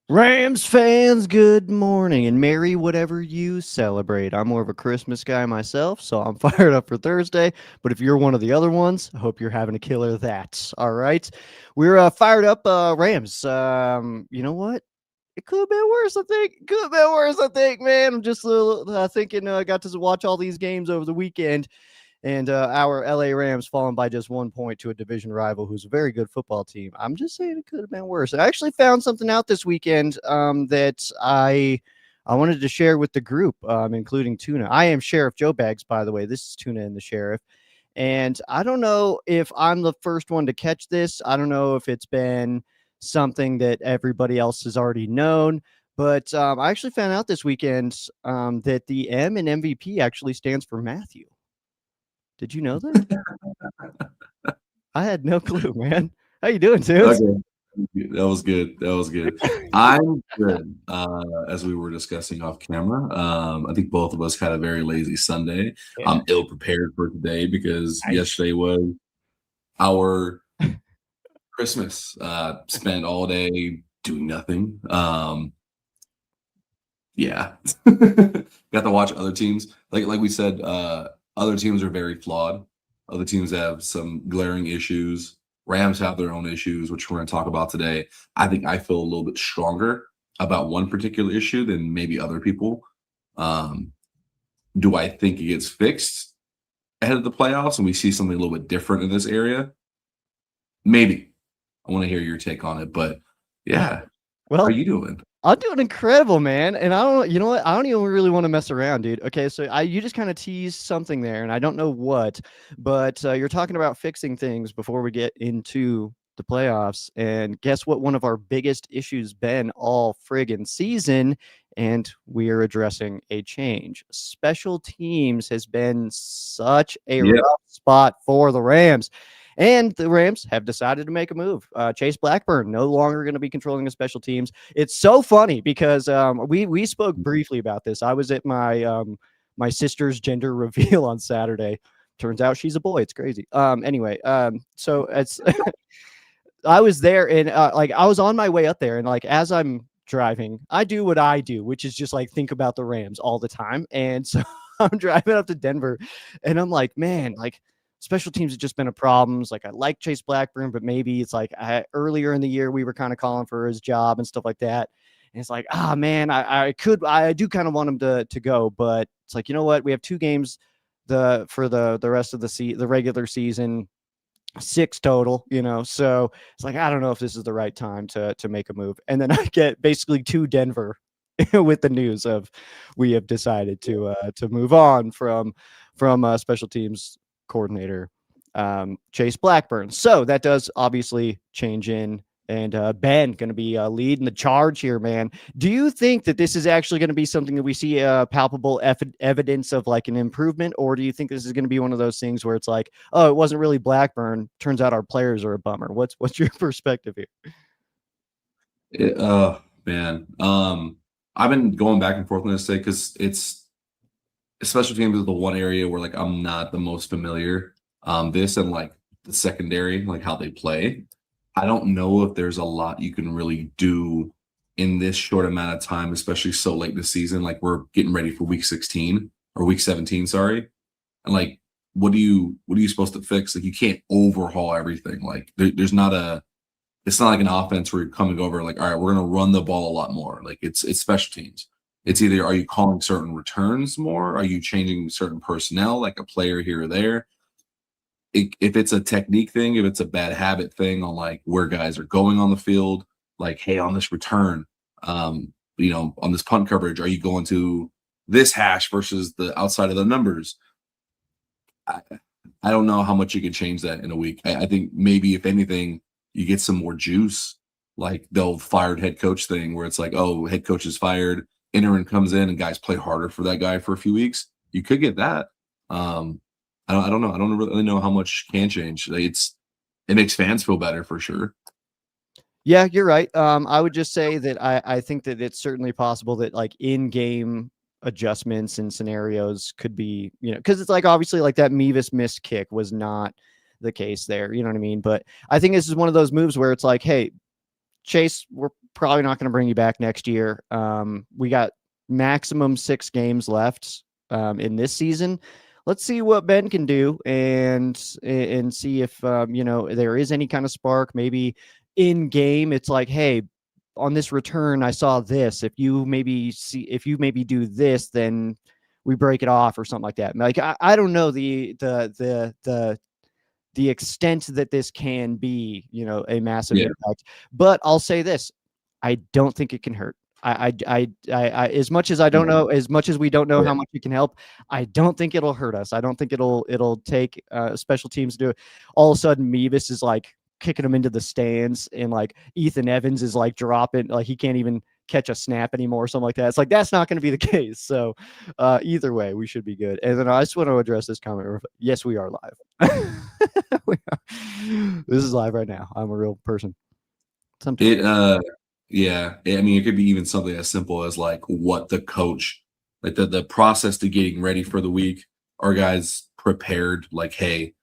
Rams fans, good morning and merry whatever you celebrate. I'm more of a Christmas guy myself, so I'm fired up for Thursday. But if you're one of the other ones, I hope you're having a killer that. All right. We're fired up, Rams. You know what? It could have been worse, I think. Could have been worse, I think, man. I'm just thinking I got to watch all these games over the weekend and our LA Rams falling by just 1 point to a division rival who's a very good football team. I'm just saying it could have been worse. I actually found something out this weekend that I wanted to share with the group, including Tuna. I am Sheriff Joe Bags, by the way. This is Tuna and the Sheriff. And I don't know if I'm the first one to catch this. I don't know if it's been something that everybody else has already known. But I actually found out this weekend that the M in MVP actually stands for Matthew. Did you know that? I had no clue, man. How you doing, Tunes? Okay. That was good. That was good. I'm good. As we were discussing off camera, I think both of us had a very lazy Sunday. Yeah. I'm ill prepared for today because Nice. yesterday was our Christmas. Spent all day doing nothing. Yeah. Got to watch other teams. Like we said, other teams are very flawed. Other teams have some glaring issues. Rams have their own issues, which we're going to talk about today. I think I feel a little bit stronger about one particular issue than maybe other people. Um, do I think it gets fixed ahead of the playoffs and we see something a little bit different in this area? Maybe. I want to hear your take on it, but yeah, how are Well, you doing? I'm doing incredible, man. And I don't, you know what? I don't even really want to mess around, dude. Okay, so you just kind of teased something there, and I don't know what, but you're talking about fixing things before we get into the playoffs. And guess what? One of our biggest issues been all friggin' season, and we are addressing a change. Special teams has been such a Yeah. rough spot for the Rams. And the Rams have decided to make a move. Chase Blackburn no longer going to be controlling the special teams. It's so funny because we spoke briefly about this. I was at my sister's gender reveal on Saturday. Turns out she's a boy. It's crazy. Anyway, so it's I was there and like I was on my way up there and like as I'm driving, I do what I do, which is just like think about the Rams all the time. And so I'm driving up to Denver and I'm like, man, like special teams have just been a problem. Like I like Chase Blackburn, but maybe it's like earlier in the year we were kind of calling for his job and stuff like that. And it's like, ah, man, I do kind of want him to go, but it's like, you know what? We have 2 games for the rest of the regular season, 6 total, so it's like I don't know if this is the right time to make a move. And then I get basically to Denver with the news of we have decided to move on from special teams coordinator Chase Blackburn. So that does obviously change in. And Ben going to be leading the charge here, man. Do you think that this is actually going to be something that we see palpable evidence of like an improvement, or do you think this is going to be one of those things where it's like, oh, it wasn't really Blackburn. Turns out our players are a bummer. What's your perspective here? Man. I've been going back and forth on this because it's special teams is the one area where like I'm not the most familiar. This and like the secondary, like how they play. I don't know if there's a lot you can really do in this short amount of time, especially so late in the season. Like we're getting ready for week 16 or week 17, sorry. And like, what are you supposed to fix? Like you can't overhaul everything. Like there's not a it's not like an offense where you're coming over like, all right, we're gonna run the ball a lot more. Like it's special teams. It's either are you calling certain returns more? Are you changing certain personnel, like a player here or there? If it's a technique thing, if it's a bad habit thing on like where guys are going on the field, like, hey, on this return, on this punt coverage, are you going to this hash versus the outside of the numbers? I, I don't know how much you can change that in a week. I think maybe if anything, you get some more juice, like the old fired head coach thing, where it's like, oh, head coach is fired, interim comes in, and guys play harder for that guy for a few weeks. You could get that. I don't know. I don't really know how much can change. Like, it makes fans feel better for sure. Yeah, you're right. I would just say that I think that it's certainly possible that like in-game adjustments and scenarios could be, because it's like obviously like that Mevis missed kick was not the case there. You know what I mean? But I think this is one of those moves where it's like, hey, Chase, we're probably not going to bring you back next year. We got maximum 6 games left in this season. Let's see what Ben can do and see if there is any kind of spark. Maybe in game, it's like, hey, on this return, I saw this. If you maybe do this, then we break it off or something like that. Like I don't know the extent that this can be, a massive impact. But I'll say this: I don't think it can hurt. As much as I don't know, as much as we don't know how much it can help, I don't think it'll hurt us. I don't think it'll take special teams to do it. All of a sudden, Mevis is like kicking him into the stands, and like Ethan Evans is like dropping, like he can't even catch a snap anymore or something like that. It's like that's not going to be the case. So either way, we should be good. And then I just want to address this comment. Yes, we are live. This is live right now. I'm a real person. Yeah. I mean, it could be even something as simple as like what the coach, like the process to getting ready for the week. Are guys prepared? Like, hey,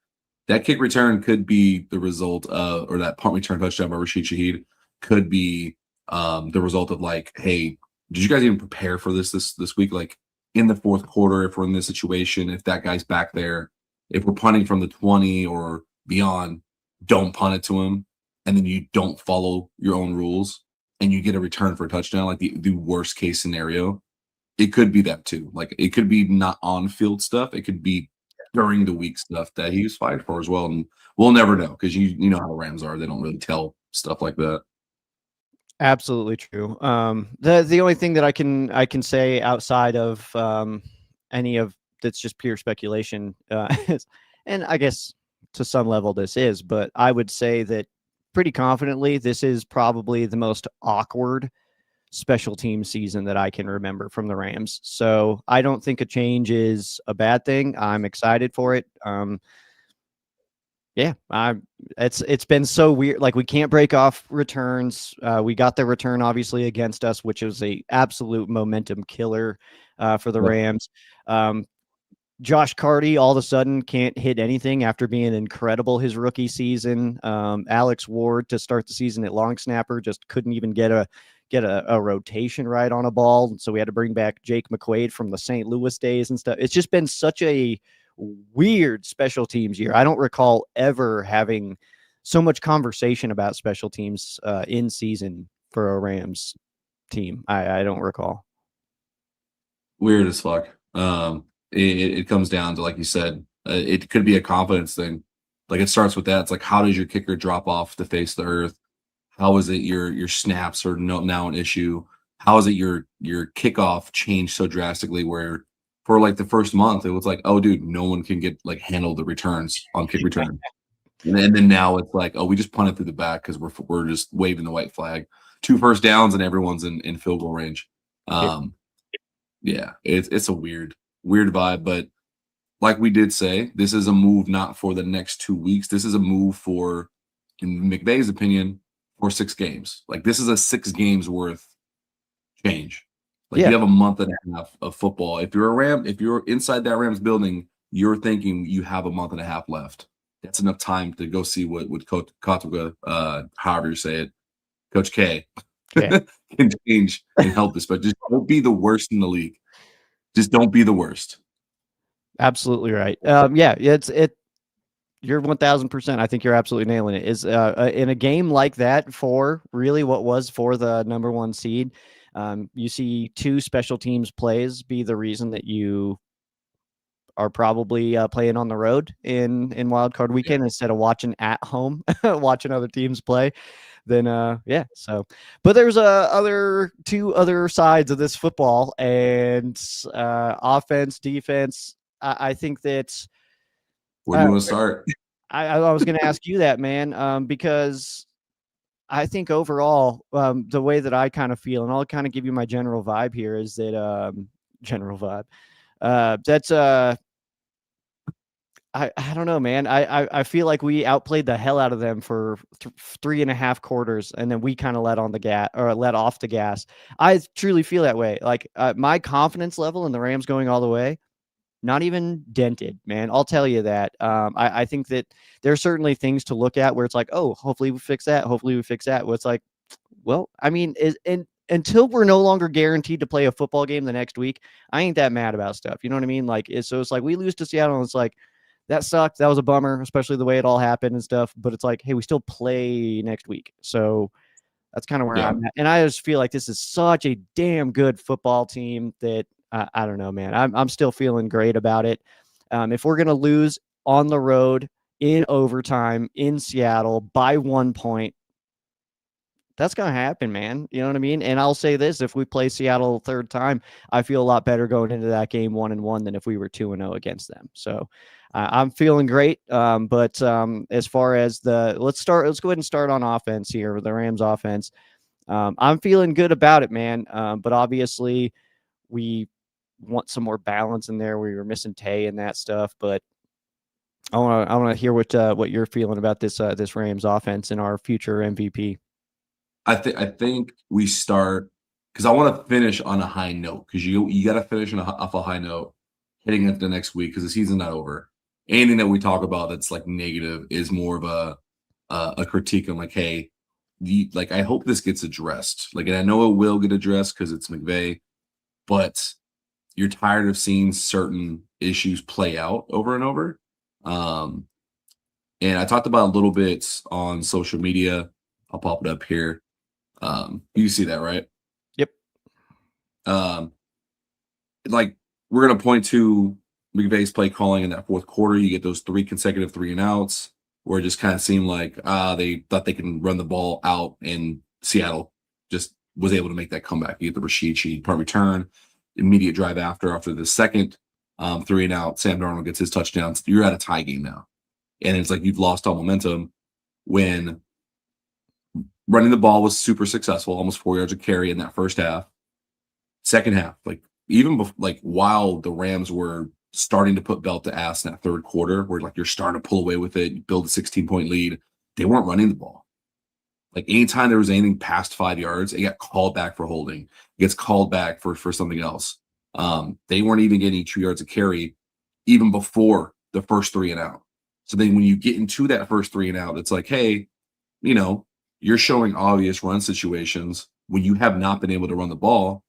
that kick return could be the result of, or that punt return touchdown by Rashid Shaheed could be the result of like, hey, did you guys even prepare for this week? Like in the fourth quarter, if we're in this situation, if that guy's back there, if we're punting from the 20 or beyond, don't punt it to him, and then you don't follow your own rules and you get a return for a touchdown, like the worst case scenario. It could be that too. Like it could be not on field stuff. It could be during the week stuff that he was fired for as well. And we'll never know because you know how the Rams are. They don't really tell stuff like that. Absolutely true. The only thing that I can say outside of any of that's just pure speculation is, and I guess to some level this is, but I would say that pretty confidently this is probably the most awkward special team season that I can remember from the Rams. So I don't think a change is a bad thing. I'm excited for it. Yeah, it's been so weird. Like we can't break off returns. We got the return obviously against us, which was a absolute momentum killer for the Rams. Josh Carty all of a sudden can't hit anything after being incredible his rookie season. Alex Ward to start the season at long snapper just couldn't even get a rotation right on a ball. So we had to bring back Jake McQuaid from the St. Louis days and stuff. It's just been such a weird special teams year. I don't recall ever having so much conversation about special teams in season for a Rams team. I don't recall. Weird as fuck. It comes down to, like you said, it could be a confidence thing. Like it starts with that. It's like, how does your kicker drop off to face the earth? How is it your snaps are now an issue? How is it your kickoff changed so drastically where for like the first month it was like, oh dude, no one can get like handle the returns on kick return. And then now it's like, oh, we just punt it through the back because we're just waving the white flag. 2 first downs and everyone's in field goal range. Yeah, it's a weird vibe, but like we did say, this is a move not for the next 2 weeks. This is a move for, in McVay's opinion, for 6 games. Like this is a 6 games worth change. Like you have a month and a half of football. If you're a Ram, if you're inside that Rams building, you're thinking you have a month and a half left. That's enough time to go see what Coach Katuga, however you say it, Coach K, can change and help this. But just don't be the worst in the league. Just don't be the worst. Absolutely right. You're 1000%. I think you're absolutely nailing it. Is in a game like that for really what was for the number 1 seed, you see 2 special teams plays be the reason that you are probably playing on the road in wild card weekend instead of watching at home, watching other teams play. Then so but there's two other sides of this football, and offense, defense. I think that where do you want to start? I was going to ask you that, man, because I think overall, the way that I kind of feel, and I'll kind of give you my general vibe here, is that general vibe. That's I don't know, man. I feel like we outplayed the hell out of them for 3.5 quarters, and then we kind of let off the gas. I truly feel that way. Like my confidence level in the Rams going all the way, not even dented, man. I'll tell you that. I think that there are certainly things to look at where it's like, oh, hopefully we fix that. Hopefully we fix that. Well, it's like, well, I mean, until we're no longer guaranteed to play a football game the next week, I ain't that mad about stuff. You know what I mean? Like, so it's like we lose to Seattle, and it's like that sucked. That was a bummer, especially the way it all happened and stuff. But it's like, hey, we still play next week, so that's kind of where Yeah. I'm at. And I just feel like this is such a damn good football team that I don't know, man. I'm still feeling great about it. If we're gonna lose on the road in overtime in Seattle by 1 point, that's going to happen, man. You know what I mean? And I'll say this, if we play Seattle a third time, I feel a lot better going into that game 1-1 than if we were 2-0 against them. So I'm feeling great. But as far as let's go ahead and start on offense here with the Rams offense. I'm feeling good about it, man. But obviously we want some more balance in there. We were missing Tay and that stuff, but I want to hear what you're feeling about this Rams offense and our future MVP. I think we start because I want to finish on a high note because you got to finish off a high note heading into the next week because the season's not over. Anything that we talk about that's like negative is more of a critique on like, hey, like I hope this gets addressed. Like, and I know it will get addressed because it's McVay, but you're tired of seeing certain issues play out over and over. And I talked about a little bit on social media. I'll pop it up here. You see that, right? Yep. Like we're gonna point to McVay's play calling in that fourth quarter. You get those 3 consecutive 3-and-outs where it just kind of seemed like they thought they can run the ball out, and Seattle just was able to make that comeback. You get the Rashid Shaheed punt return, immediate drive after the second 3-and-out. Sam Darnold gets his touchdown. You're at a tie game now, and it's like you've lost all momentum when running the ball was super successful, almost 4 yards of carry in that first half. Second half, like even while the Rams were starting to put belt to ass in that third quarter, where like you're starting to pull away with it, you build a 16-point lead, they weren't running the ball. Like anytime there was anything past 5 yards, it got called back for holding. It gets called back for something else. They weren't even getting 2 yards of carry even before the first 3-and-out. So then when you get into that first 3-and-out, it's like, hey, you're showing obvious run situations when you have not been able to run the ball.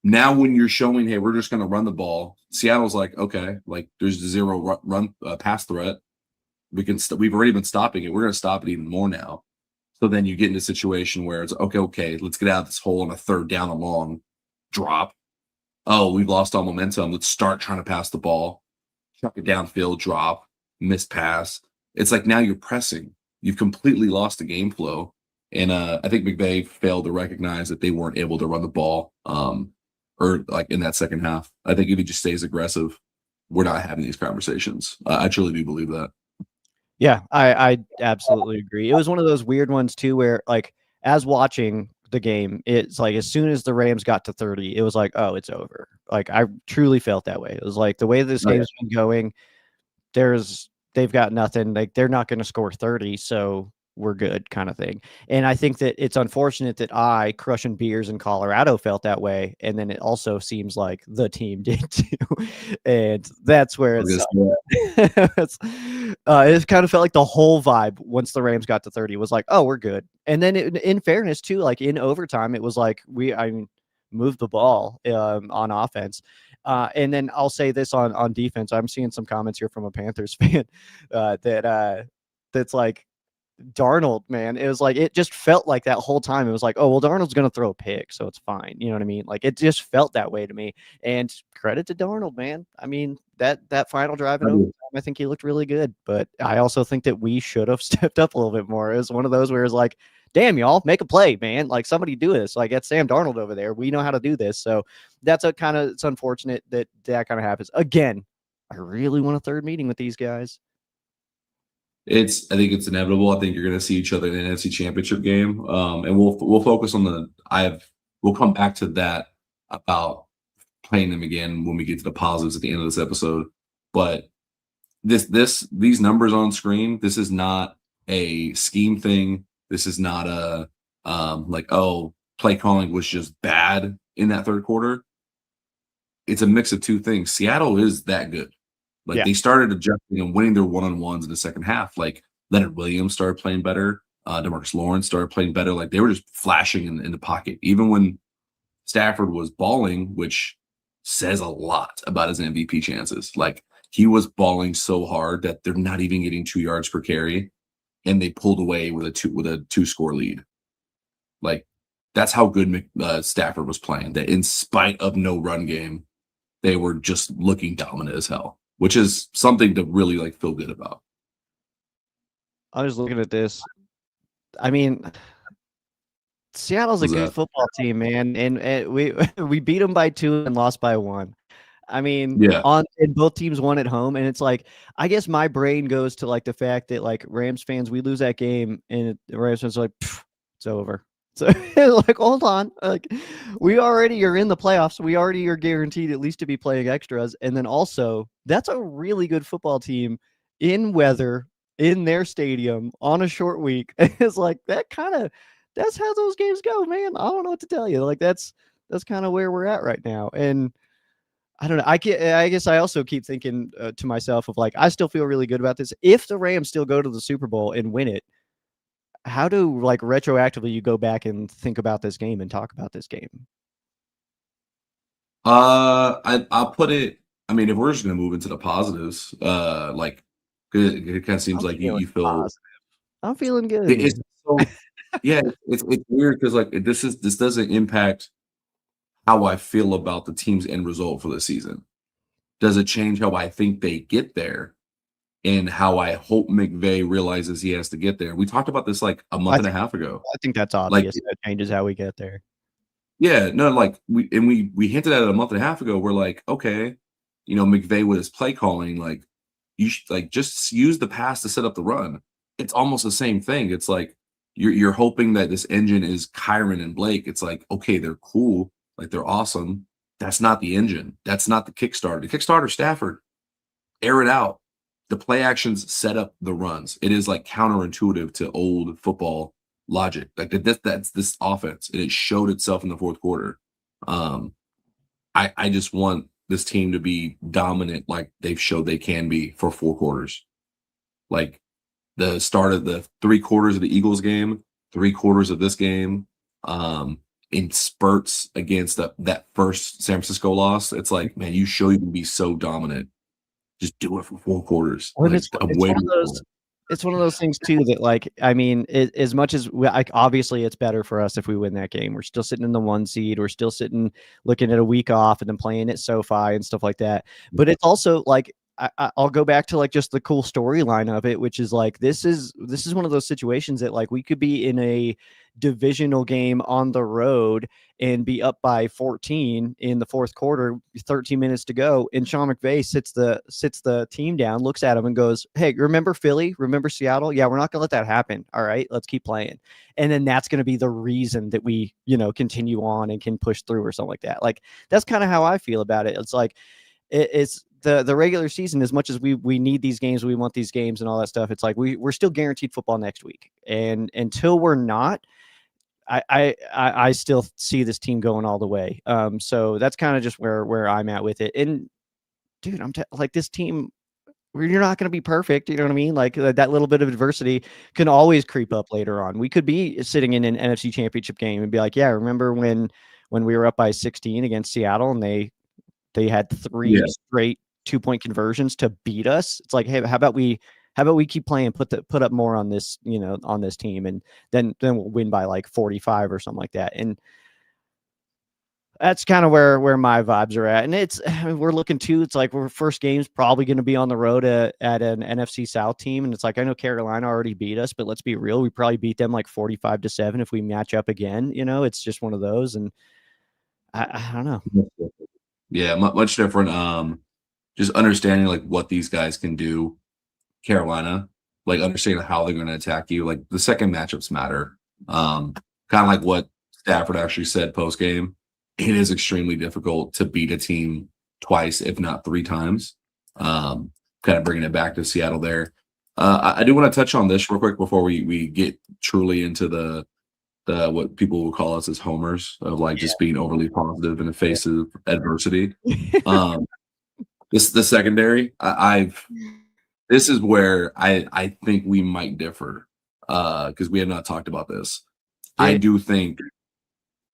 Now, when you're showing, hey, we're just going to run the ball, Seattle's like, okay, like there's zero run pass threat. We've already been stopping it. We're going to stop it even more now. So then you get into a situation where it's okay, let's get out of this hole on a third down and long, drop. Oh, we've lost all momentum. Let's start trying to pass the ball, chuck it downfield, drop, missed pass. It's like now you're pressing. You've completely lost the game flow. And I think McVay failed to recognize that they weren't able to run the ball or like in that second half. I think if he just stays aggressive, we're not having these conversations. I truly do believe that. Yeah, I absolutely agree. It was one of those weird ones too, where like as watching the game, it's like as soon as the Rams got to 30, it was like, oh, it's over. Like I truly felt that way. It was like the way this game's been going, they've got nothing. Like they're not going to score 30, so we're good kind of thing. And I think that it's unfortunate that I, crushing beers in Colorado, felt that way. And then it also seems like the team did too. And that's where it kind of felt like the whole vibe once the Rams got to 30 was like, oh, we're good. And then in fairness too, like in overtime, it was like moved the ball on offense. And then I'll say this on defense. I'm seeing some comments here from a Panthers fan that's like, Darnold, man, it was like it just felt like that whole time. It was like, oh well, Darnold's gonna throw a pick, so it's fine. You know what I mean? Like it just felt that way to me. And credit to Darnold, man. I mean that final drive in overtime, I think he looked really good. But I also think that we should have stepped up a little bit more. It was one of those where it's like, damn, y'all, make a play, man. Like somebody do this. Like it's Sam Darnold over there. We know how to do this. So that's it's unfortunate that kind of happens again. I really want a third meeting with these guys. I think it's inevitable. I think you're going to see each other in the NFC Championship game, and we'll focus on we'll come back to that about playing them again when we get to the positives at the end of this episode. But these numbers on screen, this is not a scheme thing. This is not a play calling was just bad in that third quarter. It's a mix of two things. Seattle is that good. They started adjusting and winning their one-on-ones in the second half. Like Leonard Williams started playing better. DeMarcus Lawrence started playing better. Like they were just flashing in the pocket, even when Stafford was balling, which says a lot about his MVP chances. Like he was balling so hard that they're not even getting 2 yards per carry, and they pulled away with a 2-score lead. Like that's how good Stafford was playing. That in spite of no run game, they were just looking dominant as hell, which is something to really like feel good about. I was looking at this. I mean, Seattle's a Was good that? football team, man, and we we beat them by 2 and lost by 1. I mean, Yeah. and both teams won at home, and it's like I guess my brain goes to like the fact that like Rams fans, we lose that game, and the Rams fans are like, it's over. So like, hold on, like we already are in the playoffs. We already are guaranteed at least to be playing extras, and then also that's a really good football team in weather in their stadium on a short week. It's like that's how those games go, man. I don't know what to tell you. Like that's kind of where we're at right now, and I don't know. I guess I also keep thinking to myself of like, I still feel really good about this. If the Rams still go to the Super Bowl and win it, how do like retroactively you go back and think about this game and talk about this game? I'll put it. I mean, if we're just gonna move into the positives, like it kind of seems I'm like feeling you feel positive. I'm feeling good, it's man. so yeah, it's weird because like this doesn't impact how I feel about the team's end result for the season. Does it change how I think they get there and how I hope McVay realizes he has to get there? We talked about this like a I month and a think half ago. I think that's Like, obvious. That changes how we get there. yeah, no, like we hinted at it a month and a half ago. We're like, okay, McVay with his play calling, like you should like just use the pass to set up the run. It's almost the same thing. It's like you're hoping that this engine is Kyron and Blake. It's like, okay, they're cool, like they're awesome. That's not the engine. That's not the Kickstarter. The Kickstarter, Stafford, air it out. The play actions set up the runs. It is like counterintuitive to old football logic. Like that's this offense, and it showed itself in the fourth quarter. Um, I just want this team to be dominant, like they've showed they can be for 4 quarters. Like the start of the 3 quarters of the Eagles game, 3 quarters of this game, in spurts against that first San Francisco loss. It's like, man, you show you can be so dominant. Just do it for 4 quarters. Well, Like I'm it's way one of those it's one of those things too that like I mean, as much as like obviously it's better for us if we win that game. We're still sitting in the 1 seed. We're still sitting looking at a week off and then playing at SoFi and stuff like that. But it's also like I'll go back to like just the cool storyline of it, which is like this is one of those situations that like we could be in a divisional game on the road and be up by 14 in the fourth quarter, 13 minutes to go, and Sean McVay sits the team down, looks at him, and goes, "Hey, remember Philly? Remember Seattle? Yeah, we're not gonna let that happen. All right, let's keep playing." And then that's gonna be the reason that we continue on and can push through or something like that. Like that's kind of how I feel about it. It's like it's the regular season, as much as we need these games, we want these games and all that stuff. It's like we're still guaranteed football next week, and until we're not, I still see this team going all the way. So that's kind of just where I'm at with it. And dude, like this team, you're not going to be perfect. You know what I mean? Like that little bit of adversity can always creep up later on. We could be sitting in an NFC Championship game and be like, yeah, remember when we were up by 16 against Seattle and they had 3 Yeah. straight 2-point conversions to beat us. It's like, hey, how about we keep playing, put up more on this, on this team, and then we'll win by like 45 or something like that. And that's kind of where my vibes are at. And we're looking too. It's like our first game's probably going to be on the road at an NFC South team, and it's like I know Carolina already beat us, but let's be real, we probably beat them like 45-7 if we match up again. It's just one of those, and I don't know. Yeah, much different. Just understanding like what these guys can do. Carolina, like understanding how they're going to attack you. Like the second matchups matter. Kind of like what Stafford actually said post game. It is extremely difficult to beat a team twice, if not 3 times. Kind of bringing it back to Seattle there. I do want to touch on this real quick before we get truly into the what people will call us as homers of like just being overly positive in the face of adversity. Um, the secondary, I've this is where I think we might differ. because we have not talked about this. I Yeah, do think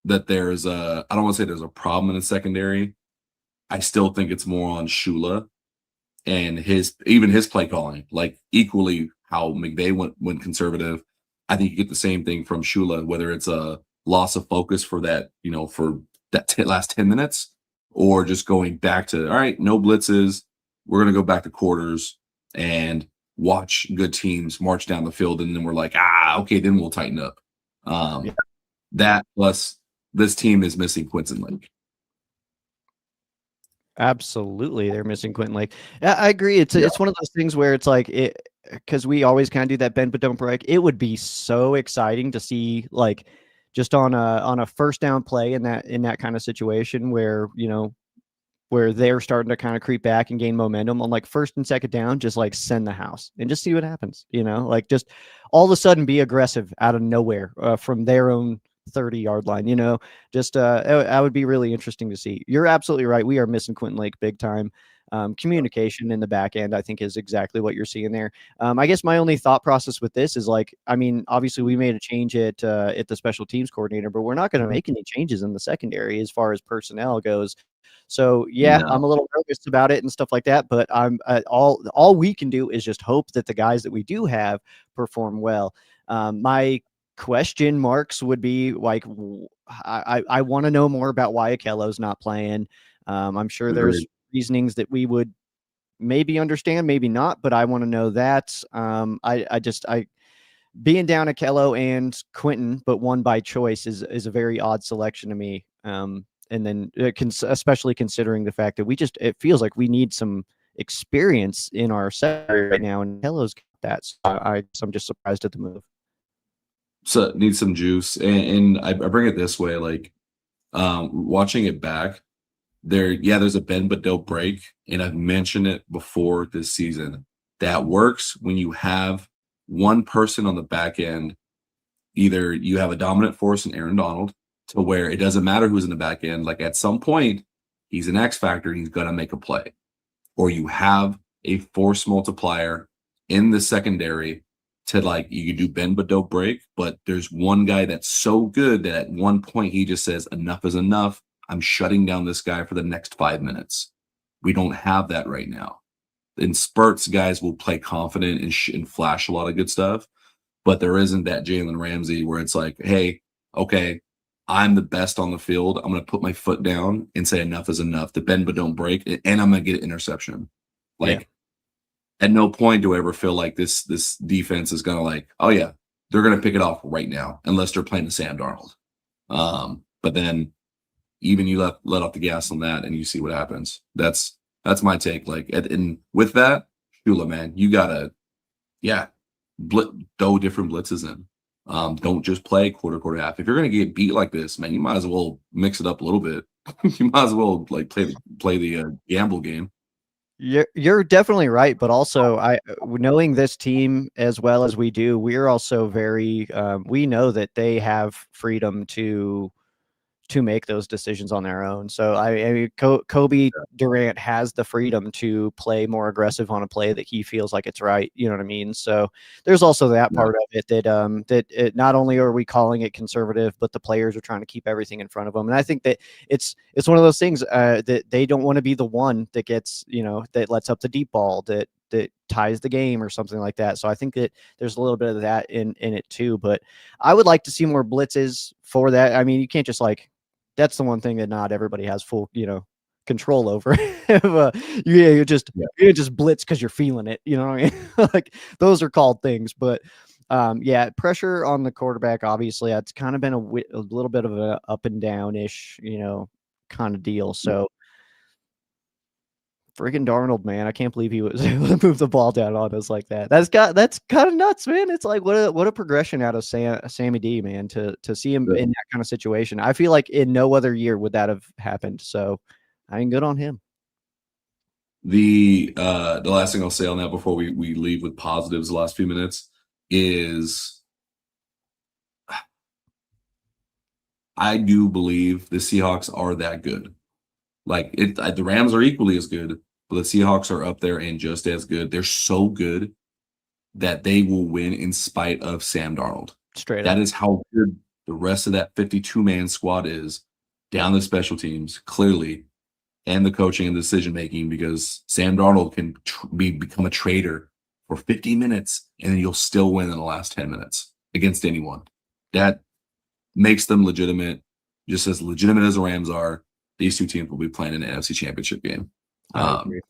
that there's I don't want to say there's a problem in the secondary. I still think it's more on Shula and his play calling, like equally how McVay went conservative. I think you get the same thing from Shula, whether it's a loss of focus for that, for that last 10 minutes, or just going back to, all right, no blitzes. We're going to go back to quarters and watch good teams march down the field. And then we're like, okay, then we'll tighten up. yeah. Um, that plus this team is missing Quinton Lake. Absolutely, they're missing Quentin Lake. I agree. It's Yeah. it's one of those things where it's like it because we always kind of do that bend but don't break. It would be so exciting to see like just on a first down play in that kind of situation where where they're starting to kind of creep back and gain momentum on like first and second down, just like send the house and just see what happens. Like just all of a sudden be aggressive out of nowhere from their own 30-yard line. Just that would be really interesting to see. You're absolutely right. We are missing Quentin Lake big time. Communication in the back end, I think, is exactly what you're seeing there. I guess my only thought process with this is like, I mean, obviously we made a change at the special teams coordinator, but we're not going to make any changes in the secondary as far as personnel goes. So yeah, No. I'm a little nervous about it and stuff like that, but I'm all we can do is just hope that the guys that we do have perform well. My question marks would be like, I want to know more about why Akello's not playing. I'm sure there's Agreed. reasonings that we would maybe understand, maybe not, but I want to know that. I being down Akello and Quentin, but one by choice is a very odd selection to me. And then especially considering the fact that it feels like we need some experience in our secondary right now, and Akello's got that. So I'm just surprised at the move. So need some juice. And I bring it this way, like watching it back, there's a bend but don't break. And I've mentioned it before this season. That works when you have one person on the back end. Either you have a dominant force in Aaron Donald to where it doesn't matter who's in the back end. Like at some point, he's an X factor and he's gonna make a play. Or you have a force multiplier in the secondary to like you can do bend but don't break, but there's one guy that's so good that at one point he just says enough is enough. I'm shutting down this guy for the next 5 minutes. We don't have that right now. In spurts, guys will play confident and flash a lot of good stuff, but there isn't that Jalen Ramsey where it's like, hey, okay, I'm the best on the field. I'm going to put my foot down and say enough is enough. The bend but don't break, and I'm going to get an interception. Yeah. Like at no point do I ever feel like this defense is going to like, oh yeah, they're going to pick it off right now unless they're playing the Sam Darnold. But then even you let off the gas on that and you see what happens. That's my take. Like, and with that, Shula, man, you gotta, throw different blitzes in. Don't just play quarter half. If you're gonna get beat like this, man, you might as well mix it up a little bit. You might as well like play the gamble game. You're definitely right, but also knowing this team as well as we do, we're also very we know that they have freedom to make those decisions on their own. So I mean, Kobe Durant has the freedom to play more aggressive on a play that he feels like it's right. You know what I mean? So there's also that part of it that it, not only are we calling it conservative, but the players are trying to keep everything in front of them. And I think that it's one of those things that they don't want to be the one that gets, that lets up the deep ball that ties the game or something like that. So I think that there's a little bit of that in it too. But I would like to see more blitzes for that. I mean, you can't just like, that's the one thing that not everybody has full, control over. You just blitz because you're feeling it. You know what I mean? Like those are called things, but pressure on the quarterback. Obviously, it's kind of been a little bit of a up and down ish, kind of deal. So. Friggin' Darnold, man, I can't believe he was able to move the ball down on us like that. That's kind of nuts, man. It's like what a progression out of Sammy D, man, to see him in that kind of situation. I feel like in no other year would that have happened. So I ain't good on him. The last thing I'll say on that before we leave with positives the last few minutes is I do believe the Seahawks are that good. Like the Rams are equally as good, but the Seahawks are up there and just as good. They're so good that they will win in spite of Sam Darnold. Straight That up. is how good the rest of that 52-man squad is down the special teams, clearly, and the coaching and decision making, because Sam Darnold can become a traitor for 50 minutes and then you'll still win in the last 10 minutes against anyone. That makes them legitimate, just as legitimate as the Rams are. These two teams will be playing in an NFC Championship game. I agree.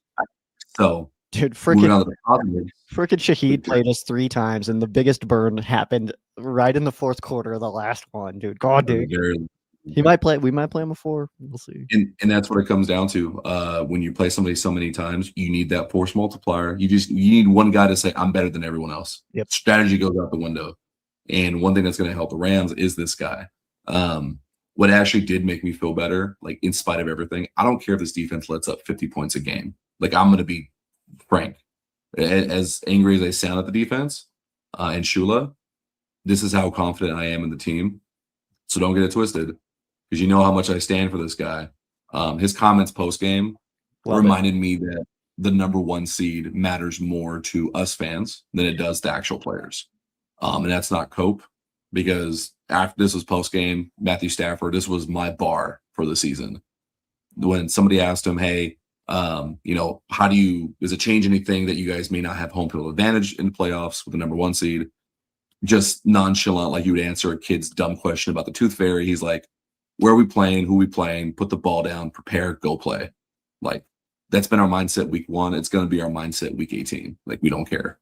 So, Dude, moving freaking on to the positives. Shaheed played us 3 times, and the biggest burn happened right in the fourth quarter of the last one, dude. God, dude. We might play him before. We'll see. And that's what it comes down to. When you play somebody so many times, you need that force multiplier. You need one guy to say, I'm better than everyone else. Yep. Strategy goes out the window. And one thing that's going to help the Rams is this guy. What actually did make me feel better, like in spite of everything, I don't care if this defense lets up 50 points a game. Like, I'm going to be frank. As angry as I sound at the defense and Shula, this is how confident I am in the team. So don't get it twisted, because you know how much I stand for this guy. His comments post-game reminded me that the number 1 seed matters more to us fans than it does to actual players. And that's not cope, because after this was post-game, Matthew Stafford, this was my bar for the season. When somebody asked him, hey, how does it change anything that you guys may not have home field advantage in the playoffs with the number 1 seed? Just nonchalant, like you would answer a kid's dumb question about the tooth fairy. He's like, where are we playing? Who are we playing? Put the ball down, prepare, go play. Like, that's been our mindset week 1. It's going to be our mindset week 18. Like, we don't care.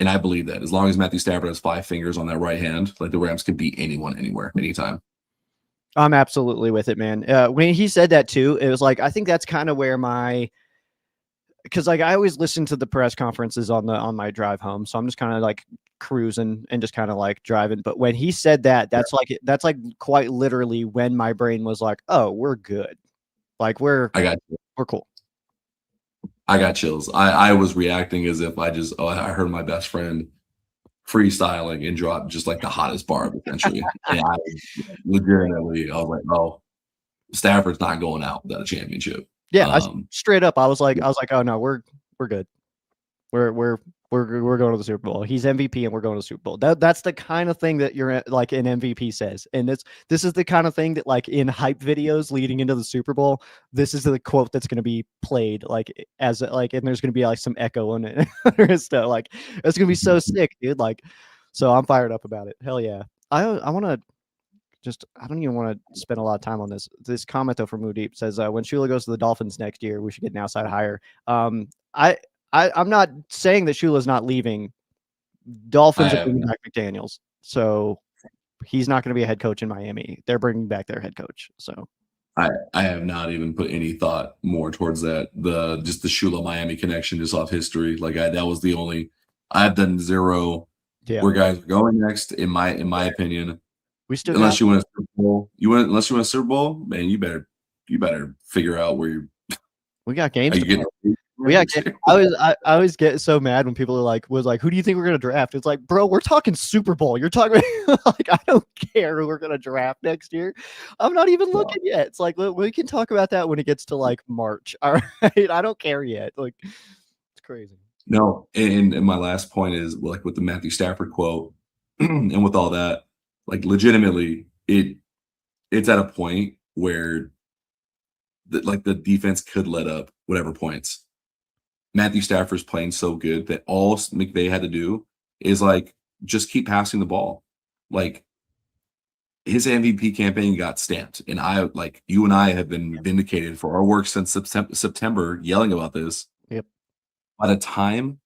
And I believe that as long as Matthew Stafford has 5 fingers on that right hand, like, the Rams can beat anyone, anywhere, anytime. I'm absolutely with it, man. When he said that too, it was like, I think that's kind of where because like I always listen to the press conferences on my drive home, so I'm just kind of like cruising and just kind of like driving. But when he said that, that's like quite literally when my brain was like, oh, we're good, like we're cool. I got chills. I was reacting as if I heard my best friend freestyling and drop just like the hottest bar potentially. And I legitimately, I was like, oh, Stafford's not going out without a championship. Yeah, straight up, I was like, oh no, we're good. We're going to the Super Bowl. He's MVP and we're going to the Super Bowl. That's the kind of thing that you're like an MVP says. And this is the kind of thing that, like, in hype videos leading into the Super Bowl, this is the quote that's going to be played, like, as like, and there's going to be like some echo in it and stuff. Like, it's going to be so sick, dude. Like, so I'm fired up about it. Hell yeah. I want to I don't even want to spend a lot of time on this. This comment though from Mudeep says, when Shula goes to the Dolphins next year, we should get an outside hire. I'm not saying that Shula's not leaving. Dolphins are bringing back McDaniels, so he's not going to be a head coach in Miami. They're bringing back their head coach. So I have not even put any thought more towards that. Just the Shula Miami connection, just off history. Like, that was the only. I've done zero where guys are going next. In my opinion, we still unless you win a Super Bowl, unless you win a Super Bowl, man, you better figure out where you. We got games. I always get so mad when people are was like, who do you think we're gonna draft? It's like, bro, we're talking Super Bowl. You're talking like, I don't care who we're gonna draft next year. I'm not even looking yet. It's like, we can talk about that when it gets to like March. All right, I don't care yet. Like, it's crazy. No, and my last point is, like, with the Matthew Stafford quote and with all that, like, legitimately, it's at a point where the defense could let up whatever points. Matthew Stafford's playing so good that all McVay had to do is, like, just keep passing the ball. Like, his MVP campaign got stamped, and you and I have been vindicated for our work since September, yelling about this. Yep. By the time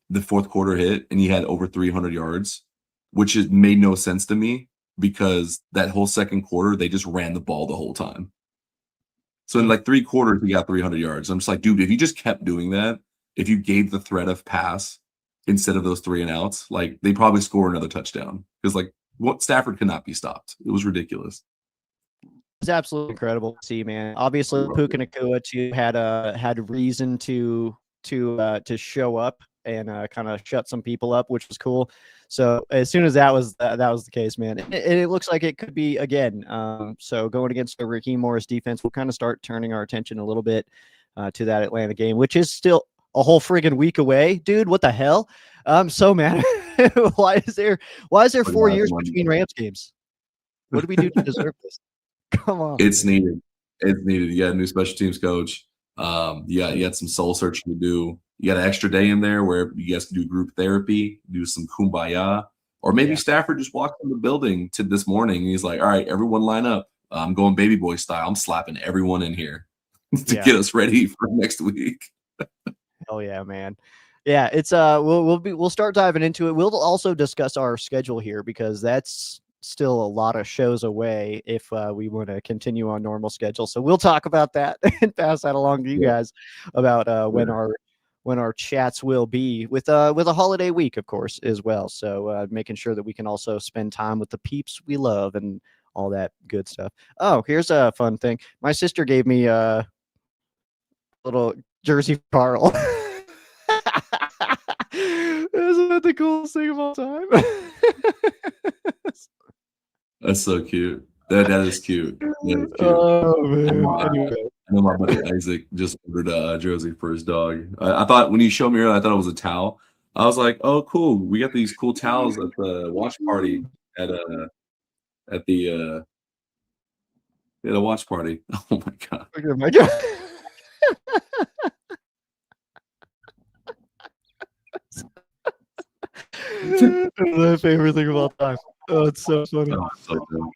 the fourth quarter hit and he had over 300 yards, which made no sense to me, because that whole second quarter, they just ran the ball the whole time. So in like 3 quarters, he got 300 yards. I'm just like, dude, if you just kept doing that, if you gave the threat of pass instead of those 3 and outs, like, they probably score another touchdown, because, like, Stafford could not be stopped. It was ridiculous. It's absolutely incredible to see, man. Obviously, Puka Nacua too had reason to show up and kind of shut some people up, which was cool. So as soon as that was the case, man, and it looks like it could be again. So going against the Raheem Morris defense, we'll kind of start turning our attention a little bit to that Atlanta game, which is still a whole friggin' week away, dude. What the hell? I'm so mad. why is there 4 years between Rams games? What did we do to deserve this? Come on. It's needed. It's needed. You got a new special teams coach. You got some soul searching to do. You got an extra day in there where you guys can do group therapy, do some kumbaya, or maybe Stafford just walked in the building to this morning and he's like, "All right, everyone line up. I'm going baby boy style. I'm slapping everyone in here to get us ready for next week." Hell yeah, man. Yeah, it's we'll start diving into it. We'll also discuss our schedule here because that's still a lot of shows away if we want to continue on normal schedule. So we'll talk about that and pass that along to you guys about when our chats will be with a holiday week, of course, as well. So making sure that we can also spend time with the peeps we love and all that good stuff. Oh, here's a fun thing. My sister gave me a little Jersey Carl. Isn't that the coolest thing of all time? That's so cute. That is cute. That is cute. Oh man. Anyway. I know my buddy Isaac just ordered a jersey for his dog. I thought when you showed me earlier, I thought it was a towel. I was like, "Oh, cool! We got these cool towels at the watch party at the watch party." Oh my god! Oh my god! My favorite thing of all time. Oh, it's so funny. Oh, so done.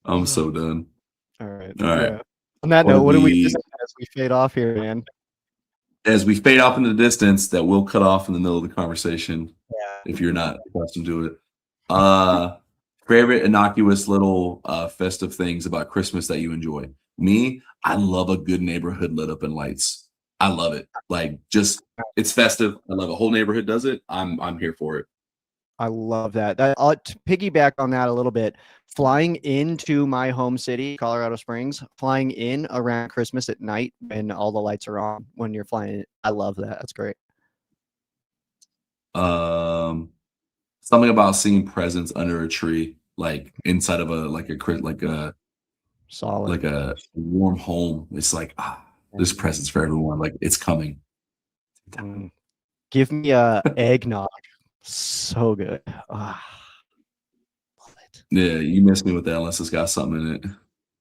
I'm so done. All right. All right. Yeah. On that note, what do we miss as we fade off here, man? As we fade off in the distance, that will cut off in the middle of the conversation. If you're not accustomed to it. Favorite innocuous little festive things about Christmas that you enjoy? Me, I love a good neighborhood lit up in lights. I love it. Like, just it's festive. I love it. Whole neighborhood does it. I'm here for it. I love that. I'll piggyback on that a little bit. Flying into my home city, Colorado Springs, flying in around Christmas at night when all the lights are on when you're flying. I love that. That's great. Something about seeing presents under a tree, like inside of a solid, like a warm home. It's like, there's presents for everyone. Like, it's coming. Give me a eggnog. So good. Love it. Yeah, you miss me with that unless it's got something in it.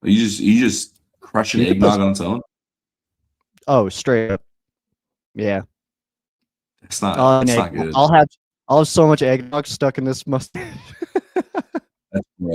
You just crush an eggnog on its own. Oh, straight up. Yeah. It's not good. I'll have so much eggnog stuck in this mustache. That's gross.